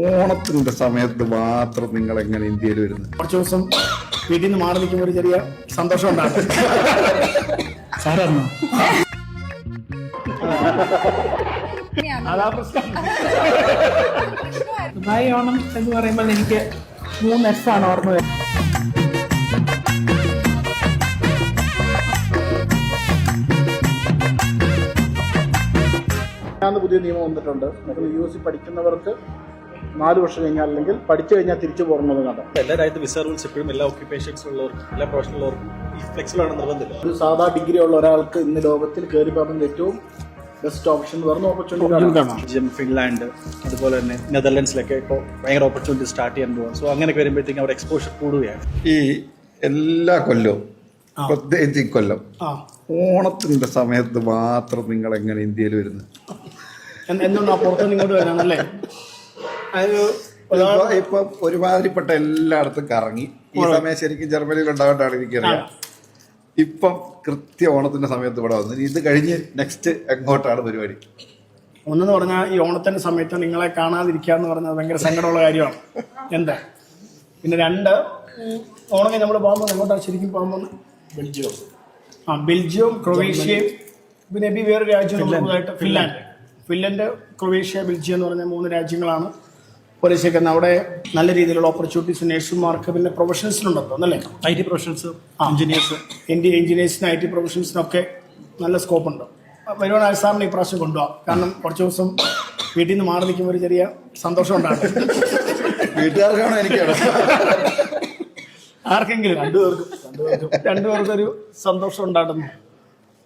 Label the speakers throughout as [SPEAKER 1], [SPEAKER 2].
[SPEAKER 1] ഓണത്തിന്റെ സമയത്ത് മാത്രം നിങ്ങൾ എങ്ങനെ ഇന്ത്യയിൽ വരുന്നത്?
[SPEAKER 2] കുറച്ച് ദിവസം വീട്ടിൽ നിന്ന് മാറി നിൽക്കുമ്പോൾ ഒരു ചെറിയ സന്തോഷം ഉണ്ടാകും. അതാ പ്രശ്നം.
[SPEAKER 3] ദുബായ് ഓണം എന്ന് പറയുമ്പോൾ എനിക്ക് 3 ആണ് ഓർമ്മ വരുന്നത്.
[SPEAKER 2] പുതിയ നിയമം വന്നിട്ടുണ്ട്. നമ്മൾ US പഠിക്കുന്നവർക്ക് 4 വർഷം കഴിഞ്ഞാൽ അല്ലെങ്കിൽ പഠിച്ചു കഴിഞ്ഞാൽ തിരിച്ചു പോകണമെന്ന് കണ്ടു.
[SPEAKER 4] എല്ലാ രാജ്യത്തും വിസ റൂൾസ് ഇപ്പോഴും എല്ലാ ഒക്യുപ്പേഷൻസ് ഉള്ളവർക്കും എല്ലാ പ്രൊഫഷനുള്ളവർക്കും ഈ ഫ്ലെക്സിബിൾ ആണ് നിർബന്ധമില്ല.
[SPEAKER 2] ഒരു സാധാ ഡിഗ്രി ഉള്ള ഒരാൾക്ക് ഇന്ന് ലോകത്തിൽ കയറി പോകുന്ന ഏറ്റവും ബെസ്റ്റ് ഓപ്ഷൻ എന്ന് പറഞ്ഞ ഓപ്പർച്യൂണിറ്റി.
[SPEAKER 4] ഫിൻലാൻഡ് അതുപോലെ തന്നെ നെതർലൻഡ്സിലൊക്കെ ഇപ്പോൾ ഭയങ്കര ഓപ്പർച്യൂണിറ്റി സ്റ്റാർട്ട് ചെയ്യാൻ പോകാം. സോ അങ്ങനെയൊക്കെ വരുമ്പോഴത്തേക്കും അവിടെ എക്സ്പോഷർ കൂടുകയാണ്.
[SPEAKER 1] ഈ എല്ലാ കൊല്ലവും പ്രത്യേകിച്ച് ഈ കൊല്ലം ഓണത്തിന്റെ സമയത്ത് മാത്രം നിങ്ങൾ എങ്ങനെ ഇന്ത്യയിൽ വരുന്നത്?
[SPEAKER 2] എന്തുകൊണ്ടാ പുറത്തുനിന്ന് ഇങ്ങോട്ട് വരാനല്ലേ?
[SPEAKER 1] ഇപ്പൊ ഒരുമാതിരിപ്പെട്ട എല്ലായിടത്തും കറങ്ങി ഈ സമയം ശരിക്കും ജർമ്മനിയിൽ ഉണ്ടാവേണ്ടാണ് എനിക്കറിയാം. ഇപ്പം കൃത്യ ഓണത്തിന്റെ സമയത്ത് ഇവിടെ വന്നു. ഇത് കഴിഞ്ഞ് നെക്സ്റ്റ് എങ്ങോട്ടാണ് പരിപാടി?
[SPEAKER 2] ഒന്നെന്ന് പറഞ്ഞാൽ ഈ ഓണത്തിന്റെ സമയത്ത് നിങ്ങളെ കാണാതിരിക്കുക എന്ന് പറഞ്ഞാൽ ഭയങ്കര സങ്കടമുള്ള കാര്യമാണ്. എന്താ പിന്നെ 2 ഓണം നമ്മൾ പോകുമ്പോൾ എങ്ങോട്ടാണ് ശരിക്കും പോകുമ്പോൾ? ബെൽജിയം, ക്രൊയേഷ്യയും പിന്നെ വേറെ രാജ്യം ഫിൻലാൻഡ്, ക്രൊയേഷ്യ, ബെൽജിയം എന്ന് പറഞ്ഞ 3 രാജ്യങ്ങളാണ് പരീക്ഷിക്കുന്നത്. അവിടെ നല്ല രീതിയിലുള്ള ഓപ്പർച്യൂണിറ്റീസ് നേഴ്സുമാർക്ക് പിന്നെ പ്രൊഫഷണൽസിനുണ്ടല്ലോ അല്ലേ?
[SPEAKER 4] IT പ്രൊഫഷണൽസ്,
[SPEAKER 2] എഞ്ചിനീയേഴ്സിന് IT പ്രൊഫഷണൽസിനൊക്കെ നല്ല സ്കോപ്പ് ഉണ്ട്. വരുവാണെങ്കിൽ സാറിന് ഈ പ്രാവശ്യം കൊണ്ടുപോകാം. കാരണം കുറച്ച് ദിവസം വീട്ടിൽ നിന്ന് മാറി നിൽക്കുമ്പോൾ ഒരു ചെറിയ സന്തോഷം ഉണ്ടാകും.
[SPEAKER 1] വീട്ടുകാർക്കാണോ എനിക്കാണ്?
[SPEAKER 2] ആർക്കെങ്കിലും 2 പേർക്കൊരു സന്തോഷം ഉണ്ടാകുന്നു.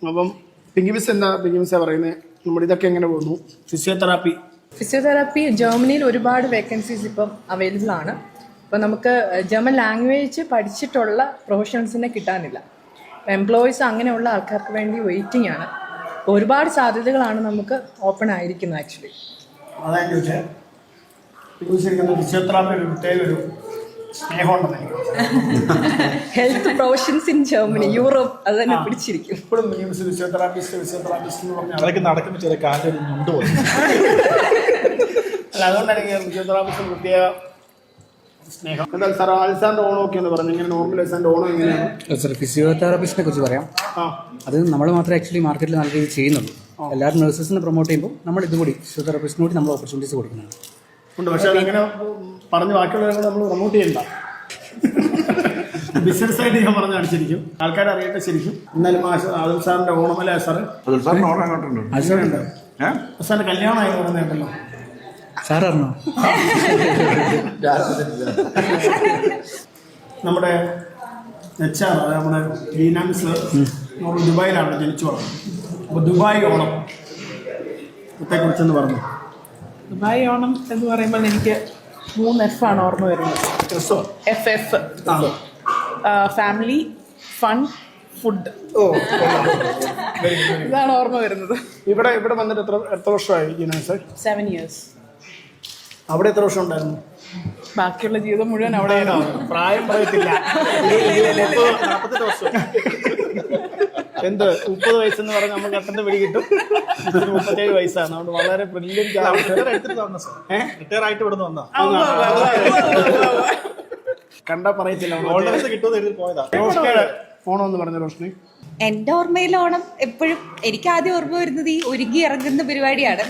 [SPEAKER 2] അപ്പം പിങ്കി മിസ്സാ പറയുന്നത്? നമ്മുടെ ഇതൊക്കെ എങ്ങനെ പോകുന്നു?
[SPEAKER 3] ഫിസിയോതെറാപ്പി ജർമ്മനിയിൽ ഒരുപാട് വേക്കൻസീസ് ഇപ്പം അവൈലബിൾ ആണ്. അപ്പം നമുക്ക് ജർമ്മൻ ലാംഗ്വേജ് പഠിച്ചിട്ടുള്ള പ്രൊഫഷണൽസിനെ കിട്ടാനില്ല. എംപ്ലോയീസ് അങ്ങനെയുള്ള ആൾക്കാർക്ക് വേണ്ടി വെയിറ്റിംഗ് ആണ്. ഒരുപാട് സാധ്യതകളാണ് നമുക്ക് ഓപ്പൺ ആയിരിക്കുന്നത്. ആക്ച്വലി
[SPEAKER 2] അതാണ് ചോദിച്ചത്. ഫിസിയോതെറാപ്പി ഒരു പ്രത്യേക ഒരു സ്നേഹമുണ്ടെന്ന് എനിക്ക്.
[SPEAKER 3] Health professions in Germany, Europe അത് തന്നെ പിടിച്ചിരിക്കും.
[SPEAKER 2] ഇപ്പോഴും ഫിസിയോതെറാപ്പിസ്റ്റ് എന്ന് പറഞ്ഞാൽ
[SPEAKER 4] അതൊക്കെ നടക്കുന്ന ചെറിയ കാലിൽ മുണ്ട് പോകും.
[SPEAKER 2] അല്ല, അതുകൊണ്ടാണ് ഫിസിയോതെറാപ്പിസ്റ്റ് പ്രത്യേക സ്നേഹം. എന്തായാലും സാർ അൽസാറിന്റെ ഓണമൊക്കെ എന്ന് പറഞ്ഞു. ഇങ്ങനെ നോർമൽ അൽസാറിന്റെ ഓണം എങ്ങനെയാണ്?
[SPEAKER 5] സാർ ഫിസിയോതെറാപ്പിസ്റ്റിനെ കുറിച്ച് പറയാം. അത് നമ്മൾ മാത്രമേ ആക്ച്വലി മാർക്കറ്റിൽ നല്ല രീതിയിൽ ചെയ്യുന്നുള്ളൂ. എല്ലാവരും നഴ്സസിനെ പ്രൊമോട്ട് ചെയ്യുമ്പോൾ നമ്മൾ ഇതുകൂടി ഫിസിയോതെറാപ്പിസ്റ്റിന് കൂടി നമ്മൾ ഓപ്പർച്യൂണിറ്റീസ് കൊടുക്കുന്നുണ്ട്.
[SPEAKER 2] ഉണ്ട്. പക്ഷെ അതങ്ങനെ പറഞ്ഞ് ബാക്കിയുള്ളവരെ നമ്മൾ പ്രൊമോട്ട് ചെയ്യണ്ട. ബിസിനസ് ആയിട്ട് ഞാൻ പറഞ്ഞ് കാണിച്ചിരിക്കും, ആൾക്കാരെ അറിയട്ടെ ശരിക്കും. എന്നാലും അതുൽ സാറിന്റെ ഓണം അല്ലേ സാറ്? സാറിന്റെ കല്യാണമായി പറഞ്ഞിട്ടല്ലോ
[SPEAKER 5] സാർ അറിഞ്ഞോ?
[SPEAKER 2] നമ്മുടെ HR നമ്മുടെ ഡീനാമിസ് ദുബായിലാണ് ജനിച്ചു വളർന്നത്. അപ്പോൾ ദുബായ് ഓണത്തെ കുറിച്ചെന്ന് പറഞ്ഞു.
[SPEAKER 3] ദുബായ് ഓണം എന്ന് പറയുമ്പോൾ എനിക്ക് 3 ആണ് ഓർമ്മ വരുന്നത്. FF family, fun, food. ഇതാണ് ഓർമ്മ വരുന്നത്.
[SPEAKER 2] ഇവിടെ വന്നിട്ട് എത്ര വർഷമായി?
[SPEAKER 3] 7 years.
[SPEAKER 2] അവിടെ എത്ര വർഷം ഉണ്ടായിരുന്നു?
[SPEAKER 3] ബാക്കിയുള്ള ജീവിതം മുഴുവൻ അവിടെ.
[SPEAKER 2] പ്രായം പറയത്തില്ല. 48 വർഷം. എന്ത് 30 വയസ്സെന്ന് പറഞ്ഞാൽ നമുക്ക് അത്രന്റെ പിടി കിട്ടും. 37 വയസ്സാണ്. അതുകൊണ്ട് വളരെ ബ്രില്യന്റ്.
[SPEAKER 4] റിട്ടയർ ആയിട്ട് ഇവിടെ വന്നാ
[SPEAKER 2] കണ്ടാ പറയത്തില്ല.
[SPEAKER 4] പോയതാ.
[SPEAKER 2] റോഷ്നിയുടെ ഓണം എന്ന് പറഞ്ഞ റോഷ്നി?
[SPEAKER 6] എന്റെ ഓർമ്മയിൽ ഓണം എപ്പോഴും എനിക്ക് ആദ്യം ഓർമ്മ വരുന്നത് ഈ ഒരുങ്ങി ഇറങ്ങുന്ന പരിപാടിയാണ്.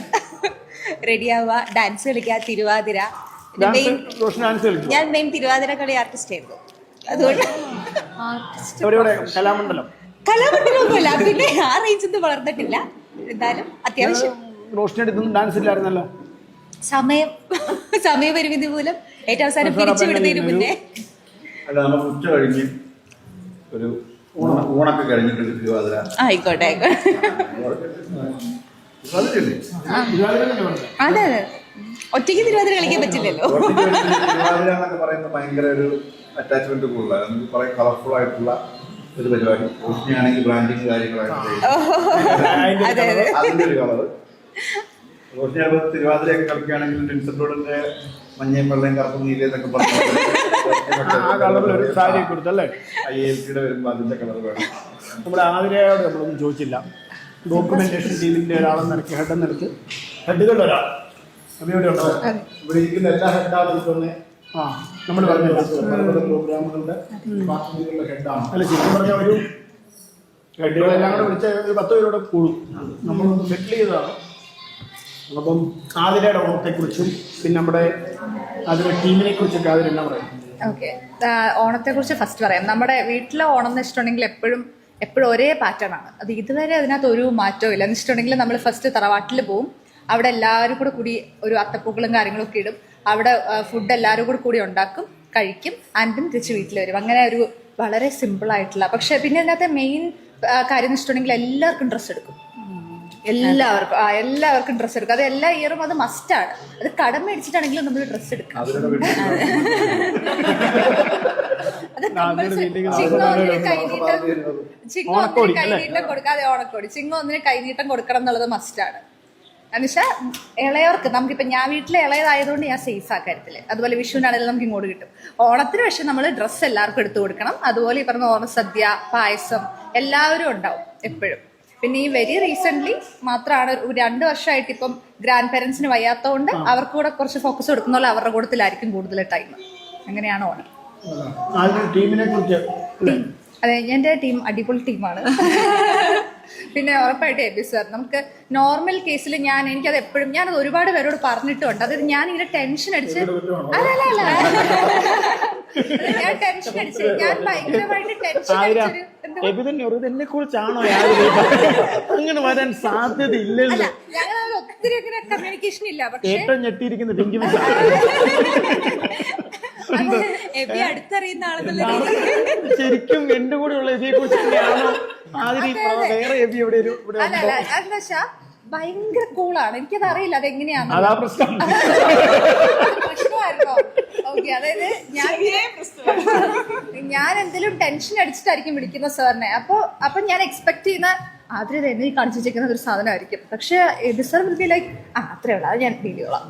[SPEAKER 6] റെഡിയാവുക, ഡാൻസ് കളിക്കുക, തിരുവാതിര. ഞാൻ മെയിൻ തിരുവാതിര കളി ആർട്ടിസ്റ്റ് ആയിരുന്നു. അതുകൊണ്ട് കലാമണ്ഡലമൊന്നുമല്ല, പിന്നെ ആ റേഞ്ചൊന്നും വളർന്നിട്ടില്ല. എന്തായാലും അത്യാവശ്യം.
[SPEAKER 2] റോഷ്നിയുടെ ഡാൻസ് ഇല്ലായിരുന്നല്ലോ.
[SPEAKER 6] സമയപരിമിതി മൂലം ഏറ്റവും അവസാനം പിരിച്ചു വിടുന്നതിന് മുന്നേ
[SPEAKER 1] ഉച്ച കഴിഞ്ഞ് ഒരു ഊണൊക്കെ കഴിഞ്ഞിട്ട് തിരുവാതിര.
[SPEAKER 6] ആയിക്കോട്ടെ. അതെ, ഒറ്റയ്ക്ക് തിരുവാതിര കളിക്കാൻ പറ്റില്ലല്ലോ.
[SPEAKER 1] തിരുവാതിര എന്നൊക്കെ പറയുന്നത് ഭയങ്കര ഒരു അറ്റാച്ച്മെന്റ് കൂടുതലാണ്. കുറെ കളർഫുൾ ആയിട്ടുള്ള ഒരു പരിപാടി. റോഷ്നിയാണെങ്കിൽ ബ്രാൻഡിങ് കാര്യങ്ങളായിട്ട് അതിന്റെ ഒരു കളറ്. റോഷ്നി തിരുവാതിരയൊക്കെ കളിക്കുകയാണെങ്കിൽ ടിൻസെറ്റോടിന്റെ മഞ്ഞയും വെള്ളയും കറുപ്പും നീലയെന്നൊക്കെ പറഞ്ഞു ILT വരുമ്പോൾ അതിന്റെ കളർ വേണം.
[SPEAKER 2] നമ്മുടെ ആതിരയോട് നമ്മളൊന്നും ചോദിച്ചില്ല. ഡോക്യുമെന്റേഷൻ ടീമിന്റെ ഒരാളെന്ന് നിരക്ക് ഹെഡുകളിൽ ഒരാൾ ഇവിടെ ഉണ്ടോ? ഇവിടെ ഇരിക്കുന്ന എല്ലാ ഹെഡാണ് എനിക്കൊന്ന് നമ്മൾ പറഞ്ഞില്ല പല പല പ്രോഗ്രാമുകളുടെ ഡിപ്പാർട്ട്മെന്റുകളുടെ ഹെഡാണ്. അല്ല ശരിക്കും പറഞ്ഞാൽ ഒരു ഹെഡുകളെല്ലാം കൂടെ വിളിച്ച ഒരു 10 പേരോടെ കൂടും. നമ്മളൊന്ന് സെറ്റിൽ ചെയ്തതാണ്. അപ്പം ആതിരയുടെ ഓണത്തെക്കുറിച്ചും പിന്നെ നമ്മുടെ അതിന്റെ ടീമിനെ കുറിച്ചൊക്കെ ആതിര എന്നാ പറയും?
[SPEAKER 6] ഓക്കെ, ഓണത്തെക്കുറിച്ച് ഫസ്റ്റ് പറയാം. നമ്മുടെ വീട്ടിലെ ഓണം എന്ന് വെച്ചിട്ടുണ്ടെങ്കിൽ എപ്പോഴും ഒരേ പാറ്റേൺ ആണ്. അത് ഇതുവരെ അതിനകത്ത് ഒരു മാറ്റവും ഇല്ല. എന്ന് വെച്ചിട്ടുണ്ടെങ്കിൽ നമ്മൾ ഫസ്റ്റ് തറവാട്ടിൽ പോവും. അവിടെ എല്ലാവരും കൂടി ഒരു അത്തപ്പൂക്കളും കാര്യങ്ങളൊക്കെ ഇടും. അവിടെ ഫുഡ് എല്ലാവരും കൂടി ഉണ്ടാക്കും, കഴിക്കും, ആൻഡും തിരിച്ച് വീട്ടിൽ വരും. അങ്ങനെ ഒരു വളരെ സിമ്പിൾ ആയിട്ടുള്ള, പക്ഷെ പിന്നെ അതിനകത്ത് മെയിൻ കാര്യം എന്ന് വെച്ചിട്ടുണ്ടെങ്കിൽ എല്ലാവർക്കും ഡ്രസ്സ് എടുക്കും. എല്ലാവർക്കും ഡ്രസ്സ് എടുക്കും. അത് എല്ലാ ഇയറും അത് മസ്റ്റാണ്. അത് കടം മേടിച്ചിട്ടാണെങ്കിലും നമ്മൾ ഡ്രസ്സ് എടുക്കും. അത് കൈനീട്ടം കൊടുക്കാതെ ഓണക്കോടി ചിങ്ങം ഒന്നിന് കൈനീട്ടം കൊടുക്കണം എന്നുള്ളത് മസ്റ്റാണ്. എന്നുവെച്ചാൽ ഇളയവർക്ക് നമുക്കിപ്പോൾ ഞാൻ വീട്ടിലെ ഇളയതായതുകൊണ്ട് ഞാൻ സേഫ് ആ കാര്യത്തിൽ. അതുപോലെ വിഷുവിനാണെങ്കിലും നമുക്ക് ഇങ്ങോട്ട് കിട്ടും. ഓണത്തിന് പക്ഷെ നമ്മൾ ഡ്രസ്സ് എല്ലാവർക്കും എടുത്തു കൊടുക്കണം. അതുപോലെ ഈ പറഞ്ഞ ഓണസദ്യ, പായസം എല്ലാവരും ഉണ്ടാവും എപ്പോഴും. പിന്നെ ഈ വെരി റീസെന്റ് മാത്രമാണ് 2 വർഷമായിട്ട് ഇപ്പം ഗ്രാൻഡ് പേരൻസിന് വയ്യാത്തതുകൊണ്ട് അവർക്ക് കൂടെ കുറച്ച് ഫോക്കസ് കൊടുക്കുന്ന അവരുടെ കൂട്ടത്തിലായിരിക്കും കൂടുതൽ ടൈം. അങ്ങനെയാണ് ഓണം.
[SPEAKER 2] ടീമിനെ കുറിച്ച്
[SPEAKER 6] അതെ, എൻ്റെ ടീം അടിപൊളി ടീമാണ്. പിന്നെ ഉറപ്പായിട്ട് എബി സാർ, നമുക്ക് നോർമൽ കേസിൽ എനിക്കത് എപ്പോഴും ഞാനത് ഒരുപാട് പേരോട് പറഞ്ഞിട്ടുണ്ട്. അതായത് ഞാനിങ്ങനെ ടെൻഷൻ അടിച്ച് അല്ല ഞാൻ ടെൻഷൻ അടിച്ച് ഞാൻ ഭയങ്കരമായിട്ട് ടെൻഷൻ
[SPEAKER 2] എന്നെ കുറിച്ചാണോ അങ്ങനെ വരാൻ സാധ്യത ഇല്ലല്ലോ.
[SPEAKER 6] ഞങ്ങൾ ഒത്തിരി അങ്ങനെ കമ്മ്യൂണിക്കേഷൻ ഇല്ല. പക്ഷേ
[SPEAKER 2] ഞെട്ടിയിരിക്കുന്ന
[SPEAKER 6] എബി അടുത്തറിയുന്ന ആളെന്നുള്ള
[SPEAKER 2] ശരിക്കും എന്റെ കൂടെ ഉള്ള എബിയെ കുറിച്ച് തന്നെയാണോ വേറെ എബി എവിടെ?
[SPEAKER 6] അല്ല എന്താ വെച്ചാ ഭയങ്കര കൂളാണ്. എനിക്കത് അറിയില്ല അതെങ്ങനെയാണ്.
[SPEAKER 2] അതാ പ്രശ്നം.
[SPEAKER 6] പ്രശ്നമായിരുന്നോ? ഓക്കെ, അതായത് ഞാൻ എന്തെങ്കിലും ടെൻഷൻ അടിച്ചിട്ടായിരിക്കും വിളിക്കുന്ന സാറിനെ. അപ്പൊ ഞാൻ എക്സ്പെക്ട് ചെയ്യുന്ന ആദ്യം എന്നെ കാണിച്ചു വെച്ചിരിക്കുന്ന ഒരു സാധനമായിരിക്കും. പക്ഷെ Aby sir will be like അത്രേ ഉള്ളൂ, അത് ഞാൻ ഫീൽ ചെയ്തോളാം.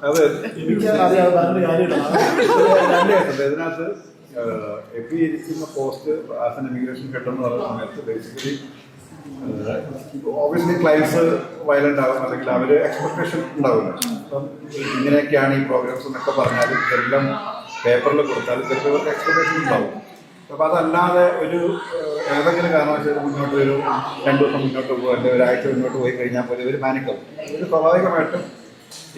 [SPEAKER 1] ഇതിനകത്ത് എബി ഇരിക്കുന്ന post as an immigration head എന്ന് പറയുന്ന സമയത്ത് ബേസിക്കലി ഓബിയസ്ലി ക്ലയൻസ് വയലന്റ് ആകും, അല്ലെങ്കിൽ അവര് എക്സ്പെക്ടേഷൻ ഉണ്ടാവില്ല. അപ്പം ഇങ്ങനെയൊക്കെയാണ് ഈ പ്രോഗ്രാംസ് എന്നൊക്കെ പറഞ്ഞാലും ഇതെല്ലാം പേപ്പറിൽ കൊടുത്താലും ചിലപ്പോൾ ഇവർക്ക് എക്സ്പെക്ടേഷൻ ഉണ്ടാവും. അപ്പോൾ അതല്ലാതെ ഒരു ഏതെങ്കിലും കാരണവശാൽ മുന്നോട്ട് ഒരു 2 ദിവസം മുന്നോട്ട് പോകുക, അല്ലെങ്കിൽ ഒരാഴ്ച മുന്നോട്ട് പോയി കഴിഞ്ഞാൽ പോലെ ഇവർ പാനിക്കാവും. ഇത് സ്വാഭാവികമായിട്ടും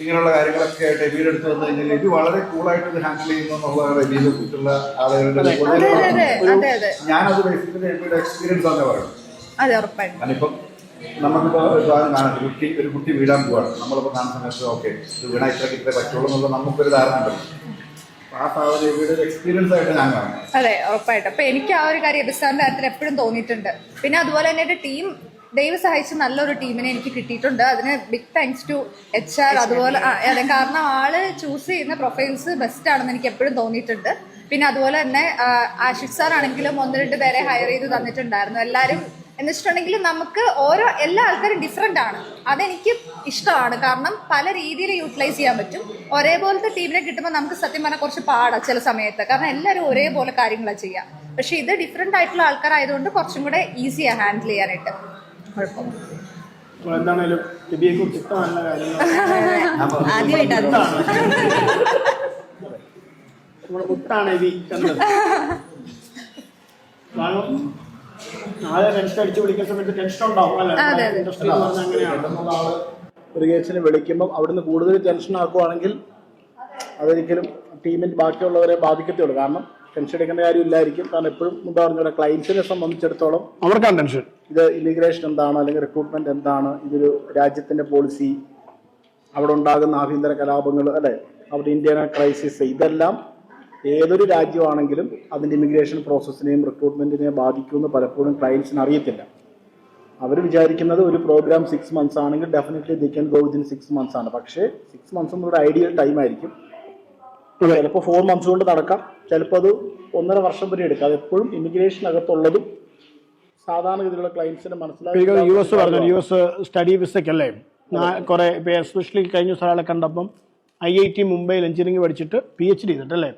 [SPEAKER 1] ഇങ്ങനെയുള്ള കാര്യങ്ങളൊക്കെ ആയിട്ട് എബിയുടെ അടുത്ത് വന്നു കഴിഞ്ഞാൽ ഇത് വളരെ കൂളായിട്ട് ഇത് ഹാൻഡിൽ ചെയ്യുന്നു എന്നുള്ളതാണ് എബിയെ കുറിച്ചുള്ള ആളുകളുടെ ഞാനത് ബേസിക്കലി എബിയുടെ എക്സ്പീരിയൻസ് ആണ് പറയുന്നത്. അതിപ്പം നമുക്കിപ്പോൾ ഒരു സാധനം കാണാം, ഒരു കുട്ടി വീഴാൻ പോവാണ്. നമ്മളിപ്പോൾ കാണുന്ന സമയത്ത് ഓക്കെ ഇത് വീണാൽ ഇത്രേ പറ്റുള്ളൂ എന്നുള്ള നമുക്കൊരു ധാരണ ഉണ്ടല്ലോ. ആ സാധനം എബിയുടെ ഒരു എക്സ്പീരിയൻസ് ആയിട്ട് ഞാൻ കാണും.
[SPEAKER 6] അതെ, ഉറപ്പായിട്ടും. അപ്പൊ എനിക്ക് ആ ഒരു കാര്യം എബിസാറിന്റെ കാര്യത്തിൽ എപ്പോഴും തോന്നിയിട്ടുണ്ട്. പിന്നെ അതുപോലെ തന്നെ എന്റെ ടീം ദൈവം സഹായിച്ച് നല്ലൊരു ടീമിനെ എനിക്ക് കിട്ടിയിട്ടുണ്ട്. അതിന് ബിഗ് താങ്ക്സ് ടു HR. അതുപോലെ അതെ, കാരണം ആള് ചൂസ് ചെയ്യുന്ന പ്രൊഫൈൽസ് ബെസ്റ്റ് ആണെന്ന് എനിക്ക് എപ്പോഴും തോന്നിയിട്ടുണ്ട്. പിന്നെ അതുപോലെ തന്നെ ആഷിഖ് സാർ ആണെങ്കിലും 1-2 പേരെ ഹയർ ചെയ്ത് തന്നിട്ടുണ്ടായിരുന്നു. എല്ലാവരും എന്ന് വെച്ചിട്ടുണ്ടെങ്കിൽ നമുക്ക് എല്ലാ ആൾക്കാരും ഡിഫറെൻ്റ് ആണ്. അതെനിക്ക് ഇഷ്ടമാണ്. കാരണം പല രീതിയിൽ യൂട്ടിലൈസ് ചെയ്യാൻ പറ്റും. ഒരേപോലത്തെ ടീമിനെ കിട്ടുമ്പോൾ നമുക്ക് സത്യം പറഞ്ഞാൽ കുറച്ച് പാടാണ് ചില സമയത്ത്. കാരണം എല്ലാവരും ഒരേപോലെ കാര്യങ്ങളാണ് ചെയ്യുക. പക്ഷെ ഇത് ഡിഫറെൻ്റ് ആയിട്ടുള്ള ആൾക്കാരായതുകൊണ്ട് കുറച്ചും കൂടെ ഈസിയാണ് ഹാൻഡിൽ ചെയ്യാനായിട്ട്.
[SPEAKER 2] എന്താണേലും എബിയെ കുറിച്ച് ഇഷ്ടം നല്ല കാര്യങ്ങൾ മുട്ടാണ് എബി കണ്ടത്. ആളെ ടെൻഷൻ അടിച്ച് വിളിക്കുന്ന സമയത്ത് ടെൻഷൻ ഉണ്ടാവും. അല്ല, ഇൻഡസ്ട്രി എന്ന് പറഞ്ഞാൽ അങ്ങനെയാണ്. ആള് ഒരു കേസിന് വിളിക്കുമ്പോൾ അവിടുന്ന് കൂടുതൽ ടെൻഷൻ ആക്കുവാണെങ്കിൽ അതൊരിക്കലും ടീമിൽ ബാക്കിയുള്ളവരെ ബാധിക്കത്തുള്ളൂ. കാരണം ടെൻഷൻ എടുക്കേണ്ട കാര്യമില്ലായിരിക്കും. കാരണം എപ്പോഴും എന്താ പറഞ്ഞ ക്ലയൻസിനെ സംബന്ധിച്ചിടത്തോളം അവർക്കാണ് ടെൻഷൻ. ഇത് ഇമിഗ്രേഷൻ എന്താണ്, അല്ലെങ്കിൽ റിക്രൂട്ട്മെന്റ് എന്താണ്, ഇതൊരു രാജ്യത്തിന്റെ പോളിസി, അവിടെ ഉണ്ടാകുന്ന ആഭ്യന്തര കലാപങ്ങൾ, അല്ലെ, അവിടെ ഇന്ത്യൻ ക്രൈസിസ്, ഇതെല്ലാം ഏതൊരു രാജ്യമാണെങ്കിലും അതിൻ്റെ ഇമിഗ്രേഷൻ പ്രോസസ്സിനെയും റിക്രൂട്ട്മെന്റിനെയും ബാധിക്കുമെന്ന് പലപ്പോഴും ക്ലയൻസിന് അറിയത്തില്ല. അവർ വിചാരിക്കുന്നത് ഒരു പ്രോഗ്രാം 6 months ആണെങ്കിൽ definitely the can go within 6 months ആണ്. പക്ഷേ 6 months എന്നൊരു ഐഡിയൽ ടൈം ആയിരിക്കും. ചിലപ്പോൾ 4 months കൊണ്ട് നടക്കാം, ചിലപ്പോൾ അത് 1.5 വർഷം വരെ എടുക്കാം. അതെപ്പോഴും ഇമിഗ്രേഷനകത്തുള്ളതും സാധാരണഗതിയിലുള്ള ക്ലയൻസിന് മനസ്സിലാക്കി. US പറഞ്ഞു, US സ്റ്റഡി വിസയ്ക്കല്ലേ കുറെ എസ്പെഷ്യലി കഴിഞ്ഞ ദിവസം ഒരാളെ കണ്ടപ്പം IIT മുംബൈയിൽ എഞ്ചിനീയറിംഗ് പഠിച്ചിട്ട് PhD ചെയ്തിട്ടല്ലേ,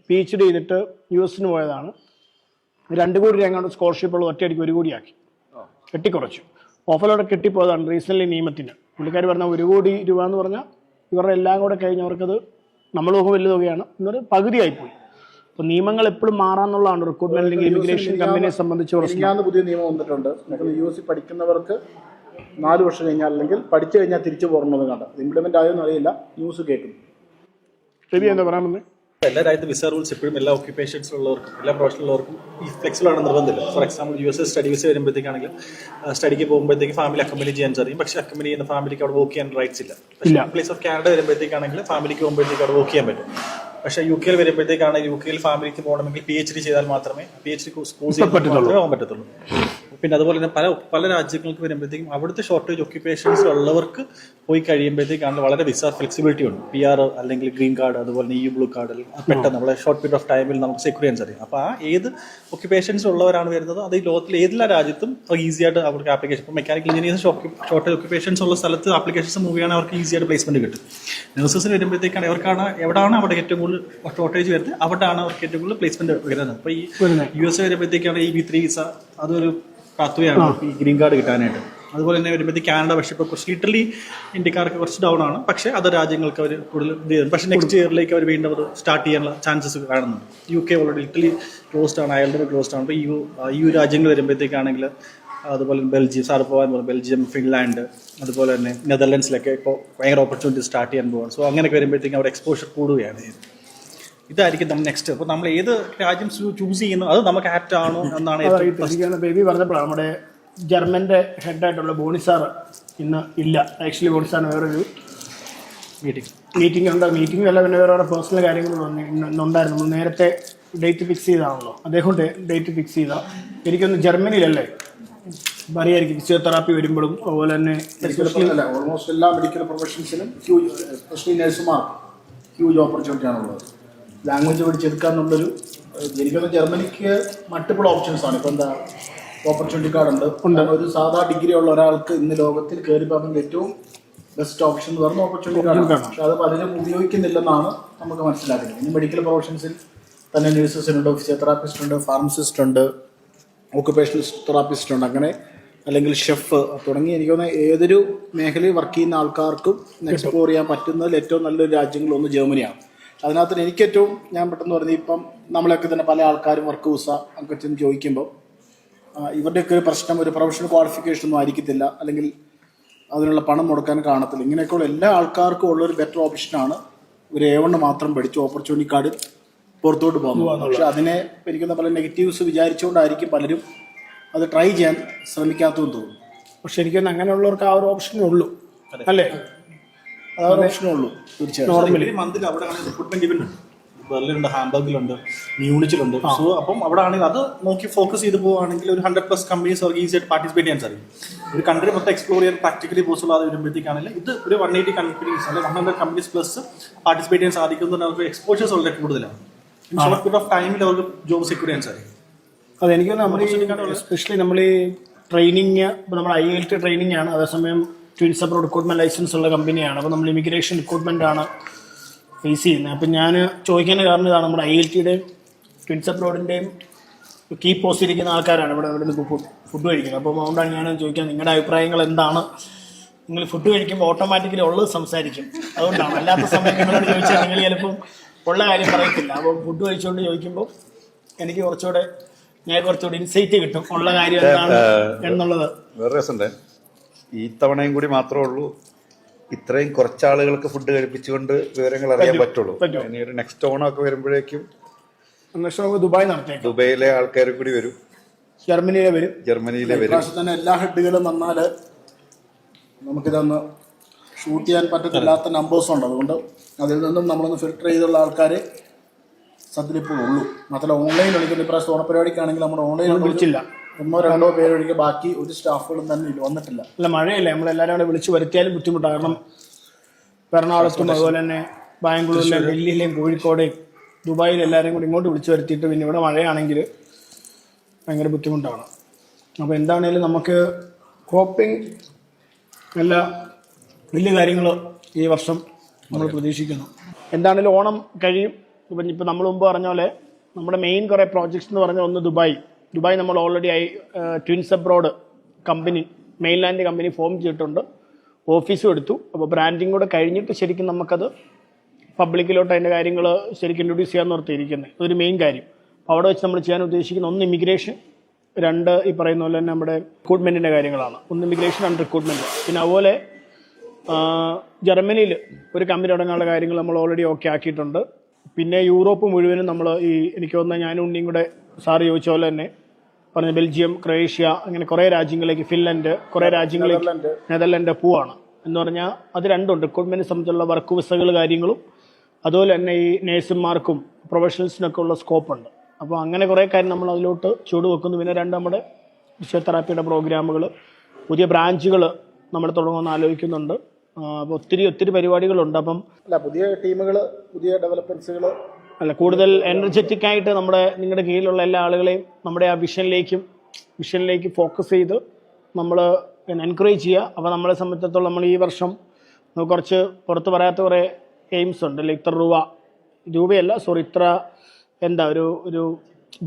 [SPEAKER 2] PhD ചെയ്തിട്ട് US പോയതാണ്. 2 കോടി രൂപ എങ്ങാണ്ട് സ്കോളർഷിപ്പുകൾ ഒറ്റയടിക്ക് 1 കോടിയാക്കി കെട്ടിക്കുറച്ചു. ഓഫലോടെ കെട്ടിപ്പോയതാണ് റീസെൻ്റ്ലി നിയമത്തിന്. പുള്ളിക്കാർ പറഞ്ഞാൽ 1 കോടി രൂപ എന്ന് പറഞ്ഞാൽ ഇവരുടെ എല്ലാം കൂടെ കഴിഞ്ഞവർക്കത് നമ്മൾ നോക്കുമ്പോൾ വലിയ തുകയാണ്, എന്നൊരു പകുതിയായിപ്പോയി. അപ്പോൾ നിയമങ്ങൾ എപ്പോഴും മാറാന്നുള്ളതാണ് റിക്രൂട്ട്മെന്റ് അല്ലെങ്കിൽ ഇമിഗ്രേഷൻ കമ്പനിയെ സംബന്ധിച്ച് പ്രശ്നം.
[SPEAKER 7] പുതിയ നിയമം വന്നിട്ടുണ്ട്. നിങ്ങൾ US പഠിക്കുന്നവർക്ക് 4 വർഷം കഴിഞ്ഞാൽ അല്ലെങ്കിൽ പഠിച്ചു കഴിഞ്ഞാൽ തിരിച്ചു പോകണമെന്ന് കണ്ട ഇംപ്ലിമെന്റ് ആയോന്ന് അറിയില്ല, ന്യൂസ് കേൾക്കുന്നു.
[SPEAKER 2] ശരി, എന്താ പറയാൻ
[SPEAKER 4] എല്ലാ രാജ്യത്തും വിസ റൂൾസ് എപ്പോഴും എല്ലാ ഓക്യുപ്പേഷൻസിലുള്ളവർക്കും എല്ലാ പ്രൊഫഷനിലുള്ളവർക്കും ഈ ഫ്ലെക്സിബിൾ ആണ് നിർബന്ധമില്ല. For example US study visa വരുമ്പോഴത്തേക്കാണെങ്കിലും സ്റ്റഡിക്ക് പോകുമ്പോഴത്തേക്ക് ഫാമിലി അക്കമ്പനി ചെയ്യാൻ സാധിക്കും. പക്ഷേ അക്കമ്പനി ചെയ്യുന്ന ഫാമിലിക്ക് അവിടെ വർക്ക് ചെയ്യാൻ റൈറ്റ്സ് ഇല്ല. പക്ഷേ പ്ലേസ് ഓഫ് കാനഡ വരുമ്പോഴത്തേക്കാണെങ്കിൽ ഫാമിലിക്ക് പോകുമ്പോഴത്തേക്ക് അവിടെ വർക്ക് ചെയ്യാൻ പറ്റും. പക്ഷേ UK വരുമ്പോഴത്തേക്കാണെങ്കിൽ UK ഫാമിലിക്ക് പോകണമെങ്കിൽ PhD ചെയ്താൽ മാത്രമേ PhD കോഴ്സ് മാത്രമേ പോകാൻ പറ്റത്തുള്ളൂ. പിന്നെ അതുപോലെ തന്നെ പല രാജ്യങ്ങൾക്ക് വരുമ്പോഴത്തേക്കും അവിടുത്തെ ഷോർട്ടേജ് ഒക്യുപ്പേഷൻസ് ഉള്ളവർക്ക് പോയി കഴിയുമ്പോഴത്തേക്കാണ് വളരെ വിസ ഫ്ലെക്സിബിലിറ്റി ഉണ്ട്. PR അല്ലെങ്കിൽ ഗ്രീൻ കാർഡ് അതുപോലെ തന്നെ EU ബ്ലൂ കാർഡ് പെട്ടെന്ന് നമ്മളെ ഷോർട്ട് പീരീഡ് ഓഫ് ടൈമിൽ നമുക്ക് സെക്യൂർ ചെയ്യാൻ സാധിക്കും. അപ്പോൾ ആ ഏത് ഒക്യുപ്പേഷൻസ് ഉള്ളവരാണ് വരുന്നത് അത് ഈ ലോകത്തിൽ ഏതെല്ലാ രാജ്യത്തും ഈസി ആയിട്ട് അവർക്ക് ആപ്ലിക്കേഷൻ. ഇപ്പോൾ മെക്കാനിക്കൽ എഞ്ചിനീയേഴ്സ് ഷോർട്ടേജ് ഒക്യുപ്പേഷൻസ് ഉള്ള സ്ഥലത്ത് ആപ്ലിക്കേഷൻസ് മൂവ് ചെയ്യണമെങ്കിൽ അവർക്ക് ഈസി ആയിട്ട് പ്ലേസ്മെന്റ് കിട്ടും. നഴ്സസിന് വരുമ്പോഴത്തേക്കാണ് അവർക്കാണ് എവിടെയാണ് അവിടെ ഏറ്റവും കൂടുതൽ ഷോർട്ടേജ് വരുന്നത് അവിടെയാണ് അവർക്ക് ഏറ്റവും കൂടുതൽ പ്ലേസ്മെന്റ് വരുന്നത്. അപ്പോൾ ഈ US വരുമ്പോഴത്തേക്കാണ് ഈ B3 വിസ അതൊരു പാത്വയാണ് ഈ ഗ്രീൻ കാർഡ് കിട്ടാനായിട്ട്. അതുപോലെ തന്നെ വരുമ്പോഴത്തേക്ക് കാനഡ പക്ഷേ ഇപ്പോൾ കുറച്ച് ഇറ്റലി ഇന്ത്യക്കാർക്ക് കുറച്ച് ഡൗൺ ആണ്. പക്ഷേ അത് രാജ്യങ്ങൾക്ക് അവർ കൂടുതൽ ഇത് ചെയ്യും. പക്ഷേ നെക്സ്റ്റ് ഇയറിലേക്ക് അവർ വീണ്ടും അത് സ്റ്റാർട്ട് ചെയ്യാനുള്ള ചാൻസസ് കാണുന്നുണ്ട്. UK ഓൾറെഡി ഇറ്റലി ക്ലോസ്ഡ് ആണ്, അയർലൻഡ് ക്ലോസ്ഡ് ആണ്. ഇപ്പോൾ EU രാജ്യങ്ങൾ വരുമ്പോഴത്തേക്കാണെങ്കിൽ അതുപോലെ ബെൽജിയം ബെൽജിയം ഫിൻലാൻഡ് അതുപോലെ തന്നെ നെതർലൻഡ്സിലൊക്കെ ഇപ്പോൾ ഭയങ്കര ഓപ്പർച്യൂണിറ്റി സ്റ്റാർട്ട് ചെയ്യാൻ പോവാണ്. സോ അങ്ങനെയൊക്കെ വരുമ്പോഴത്തേക്കും അവിടെ എക്സ്പോഷർ കൂടുകയാണ്. ഇതായിരിക്കും നമ്മൾ നെക്സ്റ്റ്. അപ്പോൾ നമ്മൾ ഏത് രാജ്യം ചൂസ് ചെയ്യുന്നു അത് നമുക്ക് ആപ്റ്റ് ആണോ എന്നാണ്
[SPEAKER 2] ബേബി പറഞ്ഞപ്പോഴാണ് നമ്മുടെ ജർമ്മന്റെ ഹെഡായിട്ടുള്ള ബോണിസാർ ഇന്ന് ഇല്ല. ആക്ച്വലി ബോണിസാറിന് വേറൊരു മീറ്റിംഗ് ഉണ്ട്. മീറ്റിംഗ് അല്ല, പിന്നെ വേറെ പേഴ്സണൽ കാര്യങ്ങളും ഇന്നുണ്ടായിരുന്നു. നമ്മൾ നേരത്തെ ഡേറ്റ് ഫിക്സ് ചെയ്താണല്ലോ, അദ്ദേഹം ഡേറ്റ് ഫിക്സ് ചെയ്താൽ എനിക്കൊന്ന് ജർമ്മനിയിലല്ലേ അറിയായിരിക്കും ഫിസിയോതെറാപ്പി വരുമ്പോഴും അതുപോലെ തന്നെ
[SPEAKER 7] ഓൾമോസ്റ്റ് എല്ലാ മെഡിക്കൽ പ്രൊഫഷൻസിനും എസ്പെഷ്യലി നഴ്സുമാർക്ക് ഹ്യൂജ് ഓപ്പർച്യൂണിറ്റി ആണുള്ളത്. ലാംഗ്വേജ് പഠിച്ചെടുക്കാന്നുള്ളൊരു എനിക്കൊന്ന് ജർമ്മനിക്ക് മൾട്ടിപ്പിൾ ഓപ്ഷൻസ് ആണ്. ഇപ്പോൾ എന്താ ഓപ്പർച്യൂണിറ്റി കാർഡ് ഉണ്ട്. ഒരു സാധാ ഡിഗ്രി ഉള്ള ഒരാൾക്ക് ഇന്ന് ലോകത്തിൽ കയറി പോകുന്ന ഏറ്റവും ബെസ്റ്റ് ഓപ്ഷൻ എന്ന് പറഞ്ഞ ഓപ്പർച്യൂണിറ്റി കാർഡാണ്. പക്ഷെ അത് പലരും ഉപയോഗിക്കുന്നില്ലെന്നാണ് നമുക്ക് മനസ്സിലാക്കുന്നത്. ഇനി മെഡിക്കൽ പ്രൊഫഷൻസിൽ തന്നെ നഴ്സസിനുണ്ട്, ഫിസിയോതെറാപ്പിസ്റ്റ് ഉണ്ട്, ഫാർമസിസ്റ്റ് ഉണ്ട്, ഓക്കുപേഷണൽ തെറാപ്പിസ്റ്റ് ഉണ്ട്, അങ്ങനെ അല്ലെങ്കിൽ ഷെഫ് തുടങ്ങി എനിക്ക് തോന്നുന്ന ഏതൊരു മേഖലയിൽ വർക്ക് ചെയ്യുന്ന ആൾക്കാർക്കും എക്സ്പ്ലോർ ചെയ്യാൻ പറ്റുന്നതിൽ ഏറ്റവും നല്ലൊരു രാജ്യങ്ങളൊന്ന് ജർമ്മനിയാണ്. അതിനകത്ത് എനിക്കേറ്റവും ഞാൻ പെട്ടെന്ന് പറഞ്ഞത് ഇപ്പം നമ്മളൊക്കെ തന്നെ പല ആൾക്കാരും വർക്ക് വിസ ഒക്കെ ചെന്ന് ചോദിക്കുമ്പോൾ ഇവരുടെയൊക്കെ ഒരു പ്രശ്നം ഒരു പ്രൊഫഷണൽ ക്വാളിഫിക്കേഷൻ ഒന്നും ആയിരിക്കത്തില്ല, അല്ലെങ്കിൽ അതിനുള്ള പണം മുടക്കാൻ കാണത്തില്ല. ഇങ്ങനെയൊക്കെയുള്ള എല്ലാ ആൾക്കാർക്കും ഉള്ളൊരു ബെറ്റർ ഓപ്ഷനാണ് ഒരു A1 മാത്രം പഠിച്ച് ഓപ്പർച്യൂണിറ്റി കാർഡിൽ പുറത്തോട്ട് പോകുന്നത്. പക്ഷെ അതിനെ എനിക്കുന്ന പല നെഗറ്റീവ്സ് വിചാരിച്ചുകൊണ്ടായിരിക്കും പലരും അത് ട്രൈ ചെയ്യാൻ ശ്രമിക്കാത്തതെന്ന് തോന്നുന്നു.
[SPEAKER 2] പക്ഷെ എനിക്കൊന്ന് അങ്ങനെയുള്ളവർക്ക് ആ ഒരു ഓപ്ഷനേ ഉള്ളൂ അല്ലേ? ആ ഒരു ഓപ്ഷനേ ഉള്ളൂ തീർച്ചയായും.
[SPEAKER 4] നോർമലി മന്തിൽ അവിടെ റിക്രൂട്ട്മെന്റ് ഇവന്റ് ഉണ്ട്, ബെർലിനുണ്ട്, ഹാംബർഗിലുണ്ട്, മ്യൂണിച്ചിലുണ്ട്. സോ അപ്പം അവിടെ ആണെങ്കിൽ അത് നോക്കി ഫോക്കസ് ചെയ്ത് പോവുകയാണെങ്കിൽ ഒരു 100+ കമ്പനീസ് അവർക്ക് ഈസി ആയിട്ട് പാർട്ടിസിപ്പേറ്റ് ചെയ്യാൻ സാധിക്കും. ഒരു കൺട്രി മൊത്തം എക്സ്പ്ലോർ ചെയ്യാൻ പ്രാക്ടിക്കലി പോസിബിൾ ആയി വരുമ്പോഴത്തേക്കാണെങ്കിൽ ഇത് ഒരു 180 കമ്പനീസ് അല്ലെങ്കിൽ 100 കമ്പനീസ് പ്ലസ് പാർട്ടിസിപ്പേറ്റ് ചെയ്യാൻ സാധിക്കുന്നത് അവർക്ക് എക്സ്പോഷേഴ്സ് വളരെ കൂടുതലാണ്. ഷോർട്ട് പീരീഡ് ഓഫ് ടൈമിൽ അവർക്ക് ജോബ് സെക്യൂർ ചെയ്യാൻ സാധിക്കും.
[SPEAKER 2] അതെനിക്ക് നമ്മൾ എസ്പെഷ്യലി നമ്മൾ ഈ ട്രെയിനിങ് ഇപ്പോൾ നമ്മുടെ IELT ട്രെയിനിങ് ആണ്, അതേസമയം ട്വിൻസ് അബ്രോഡ് റിക്രൂട്ട്മെന്റ് ലൈസൻസ് ഉള്ള കമ്പനിയാണ്. അപ്പോൾ നമ്മൾ ഇമിഗ്രേഷൻ റിക്രൂട്ട്മെന്റ് ആണ് ഫേസ് ചെയ്യുന്നത്. അപ്പം ഞാൻ ചോദിക്കാൻ കാരണം ഇതാണ്, നമ്മുടെ IELTയുടെയും ട്വിൻസ് അബ്രോഡിൻ്റെയും കീ പോസ്റ്റ് ഇരിക്കുന്ന ആൾക്കാരാണ് ഇവിടെ നിന്ന് ഫുഡ് കഴിക്കുന്നത്. അപ്പം അതുകൊണ്ടാണ് ഞാൻ ചോദിക്കാൻ നിങ്ങളുടെ അഭിപ്രായങ്ങൾ എന്താണ്. നിങ്ങൾ ഫുഡ് കഴിക്കുമ്പോൾ ഓട്ടോമാറ്റിക്കലി ഉള്ളത് സംസാരിക്കും, അതുകൊണ്ടാണ്. അല്ലാത്ത സമയം നിങ്ങളോട് ചോദിച്ചാൽ നിങ്ങൾ ചിലപ്പം ഉള്ള കാര്യം പറയത്തില്ല. അപ്പം ഫുഡ് കഴിച്ചുകൊണ്ട് ചോദിക്കുമ്പോൾ എനിക്ക് കുറച്ചുകൂടെ ഇൻസൈറ്റ് കിട്ടും ഉള്ള കാര്യം എന്താണ് എന്നുള്ളത്.
[SPEAKER 1] വേറെ രസമുണ്ട്, ഈ തവണയും കൂടി മാത്രമേ ഉള്ളൂ ഇത്രയും കുറച്ചാളുകൾക്ക് ഫുഡ് കഴിപ്പിച്ചുകൊണ്ട് വിവരങ്ങൾ അറിയാൻ പറ്റുള്ളൂ. ഇനി ഒരു നെക്സ്റ്റ് ഓണമൊക്കെ വരുമ്പോഴേക്കും
[SPEAKER 2] ദുബായ് നടത്തിയേക്കും,
[SPEAKER 1] ദുബൈയിലെ ആൾക്കാർ കൂടി വരും, ജർമ്മനിയിലെ വരും.
[SPEAKER 7] തന്നെ എല്ലാ ഹെഡുകളും വന്നാൽ നമുക്കിതൊന്ന് ഷൂട്ട് ചെയ്യാൻ പറ്റത്തില്ലാത്ത നമ്പേഴ്സ് ഉണ്ട്. അതുകൊണ്ട് അതിൽ നിന്നും നമ്മളൊന്ന് ഫിൽട്ടർ ചെയ്തുള്ള ആൾക്കാർ സത്യത്തിൽ ഉള്ളൂ. മാത്രമല്ല ഓൺലൈൻ വിളിക്കുന്ന ഇപ്രാവശ്യം ഓണപരിപാടിക്കാണെങ്കിൽ നമ്മുടെ ഓൺലൈൻ വിളിച്ചില്ല, 1-2 പേര് ഒഴികെ ബാക്കി ഒരു സ്റ്റാഫുകളും തന്നെ വന്നിട്ടില്ല.
[SPEAKER 2] അല്ല, മഴയല്ലേ, നമ്മളെല്ലാവരും കൂടെ വിളിച്ച് വരുത്തിയാലും ബുദ്ധിമുട്ടാണ്. കാരണം എറണാകുളത്തും അതുപോലെ തന്നെ ബാംഗ്ലൂരിലെയും ഡൽഹിയിലെയും കോഴിക്കോടെയും ദുബായിലും എല്ലാവരെയും കൂടി ഇങ്ങോട്ട് വിളിച്ച് വരുത്തിയിട്ട് പിന്നെ ഇവിടെ മഴയാണെങ്കിൽ ഭയങ്കര ബുദ്ധിമുട്ടാണ്. അപ്പോൾ എന്താണേലും നമുക്ക് ഹോപ്പിംഗ് എല്ലാ വലിയ കാര്യങ്ങൾ ഈ വർഷം നമ്മൾ പ്രതീക്ഷിക്കുന്നു. എന്താണേലും ഓണം കഴിയും. ഇപ്പം നമ്മൾ മുമ്പ് പറഞ്ഞ പോലെ നമ്മുടെ മെയിൻ കുറേ പ്രോജക്ട്സ് എന്ന് പറഞ്ഞാൽ ഒന്ന് ദുബായ് നമ്മൾ already twins abroad company mainland company form ചെയ്തിട്ടുണ്ട്. ഓഫീസും എടുത്തു. അപ്പോൾ ബ്രാൻഡിങ് കൂടെ കഴിഞ്ഞിട്ട് ശരിക്കും നമുക്കത് പബ്ലിക്കിലോട്ട് അതിൻ്റെ കാര്യങ്ങൾ ശരിക്കും ഇൻട്രൊഡ്യൂസ് ചെയ്യാൻ നിർത്തിയിരിക്കുന്നത്. അതൊരു മെയിൻ കാര്യം. അപ്പോൾ അവിടെ വെച്ച് നമ്മൾ ചെയ്യാൻ ഉദ്ദേശിക്കുന്ന 1 ഇമിഗ്രേഷൻ, 2 ഈ പറയുന്ന പോലെ തന്നെ നമ്മുടെ റിക്രൂട്ട്മെൻറ്റിൻ്റെ കാര്യങ്ങളാണ്. 1 ഇമിഗ്രേഷൻ, 2 റിക്രൂട്ട്മെൻറ്റ്. പിന്നെ അതുപോലെ ജർമ്മനിയിൽ ഒരു കമ്പനി തുടങ്ങാനുള്ള കാര്യങ്ങൾ നമ്മൾ ഓൾറെഡി ഓക്കെ ആക്കിയിട്ടുണ്ട്. പിന്നെ യൂറോപ്പ് മുഴുവനും നമ്മൾ എനിക്ക് തോന്നുന്നത് ഞാനും ഉണ്ണിയും കൂടെ സാറ് ചോദിച്ച പോലെ തന്നെ പറഞ്ഞ ബെൽജിയം, ക്രൊയേഷ്യ, അങ്ങനെ കുറേ രാജ്യങ്ങളിലേക്ക്, ഫിൻലൻഡ്, കുറേ രാജ്യങ്ങളിലേക്ക്, നെതർലൻഡ് പോവാണ്. എന്ന് പറഞ്ഞാൽ അത് രണ്ടുണ്ട്. റിക്രൂട്ട്മെൻറ്റിനെ സംബന്ധിച്ചുള്ള വർക്ക് വിസകൾ കാര്യങ്ങളും അതുപോലെ തന്നെ ഈ നേഴ്സുമാർക്കും പ്രൊഫഷണൽസിനൊക്കെ ഉള്ള സ്കോപ്പുണ്ട്. അപ്പോൾ അങ്ങനെ കുറേ കാര്യം നമ്മൾ അതിലോട്ട് ചൂട് വെക്കുന്നു. പിന്നെ 2 നമ്മുടെ ഫിസിയോതെറാപ്പിയുടെ പ്രോഗ്രാമുകൾ, പുതിയ ബ്രാഞ്ചുകൾ നമ്മൾ തുടങ്ങുമെന്ന് ആലോചിക്കുന്നുണ്ട്. അപ്പോൾ ഒത്തിരി പരിപാടികളുണ്ട്. അപ്പം
[SPEAKER 7] പുതിയ ടീമുകൾ, പുതിയ ഡെവലപ്മെന്റ്സുകൾ
[SPEAKER 2] കൂടുതൽ എനർജറ്റിക് ആയിട്ട് നിങ്ങളുടെ കീഴിലുള്ള എല്ലാ ആളുകളെയും നമ്മുടെ ആ വിഷനിലേക്ക് ഫോക്കസ് ചെയ്ത് നമ്മൾ എൻകറേജ് ചെയ്യുക. അപ്പോൾ നമ്മളെ സംബന്ധിച്ചിടത്തോളം നമ്മൾ ഈ വർഷം നമുക്ക് കുറച്ച് പുറത്ത് പറയാത്ത കുറേ എയിംസ് ഉണ്ട്. ഇത്ര ഇത്ര എന്താ ഒരു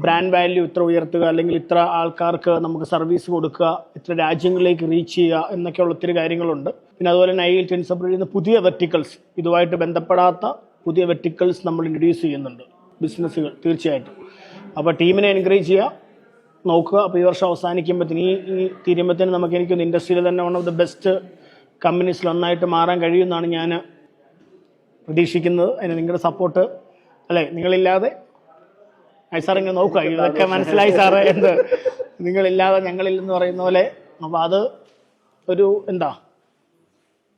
[SPEAKER 2] ബ്രാൻഡ് വാല്യൂ ഇത്ര ഉയർത്തുക, അല്ലെങ്കിൽ ഇത്ര ആൾക്കാർക്ക് നമുക്ക് സർവീസ് കൊടുക്കുക, ഇത്ര രാജ്യങ്ങളിലേക്ക് റീച്ച് ചെയ്യുക എന്നൊക്കെയുള്ള ഒത്തിരി കാര്യങ്ങളുണ്ട്. പിന്നെ അതുപോലെ തന്നെ ഐൽ ടെൻസബിൾ ചെയ്യുന്ന പുതിയ വെർട്ടിക്കൽസ്, ഇതുമായിട്ട് ബന്ധപ്പെടാത്ത പുതിയ വെർട്ടിക്കൽസ് നമ്മൾ ഇൻട്രൊഡ്യൂസ് ചെയ്യുന്നുണ്ട്, ബിസിനസ്സുകൾ തീർച്ചയായിട്ടും. അപ്പോൾ ടീമിനെ എൻകറേജ് ചെയ്യുക, നോക്കുക. അപ്പോൾ ഈ വർഷം അവസാനിക്കുമ്പോഴത്തേന് ഈ തീരുമ്പോഴത്തേന് എനിക്കൊന്ന് ഇൻഡസ്ട്രിയിൽ തന്നെ 1 ഓഫ് ദ ബെസ്റ്റ് കമ്പനീസിലൊന്നായിട്ട് മാറാൻ കഴിയുമെന്നാണ് ഞാൻ പ്രതീക്ഷിക്കുന്നത്. അതിന് നിങ്ങളുടെ സപ്പോർട്ട് അല്ലേ, നിങ്ങളില്ലാതെ സാർ ഇങ്ങനെ നോക്കുക, ഇതൊക്കെ മനസ്സിലായി സാറ്, നിങ്ങളില്ലാതെ ഞങ്ങളില്ലെന്ന് പറയുന്ന പോലെ. അപ്പോൾ അത്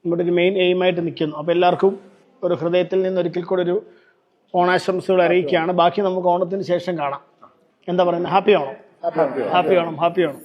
[SPEAKER 2] നമ്മുടെ ഒരു മെയിൻ എയിമായിട്ട് നിൽക്കുന്നു. അപ്പോൾ എല്ലാവർക്കും ഒരു ഹൃദയത്തിൽ നിന്ന് ഒരിക്കൽ കൂടെ ഒരു ഓണാശംസകൾ അറിയിക്കുകയാണ്. ബാക്കി നമുക്ക് ഓണത്തിന് ശേഷം കാണാം. എന്താ പറയുന്നത്? ഹാപ്പി ഓണം.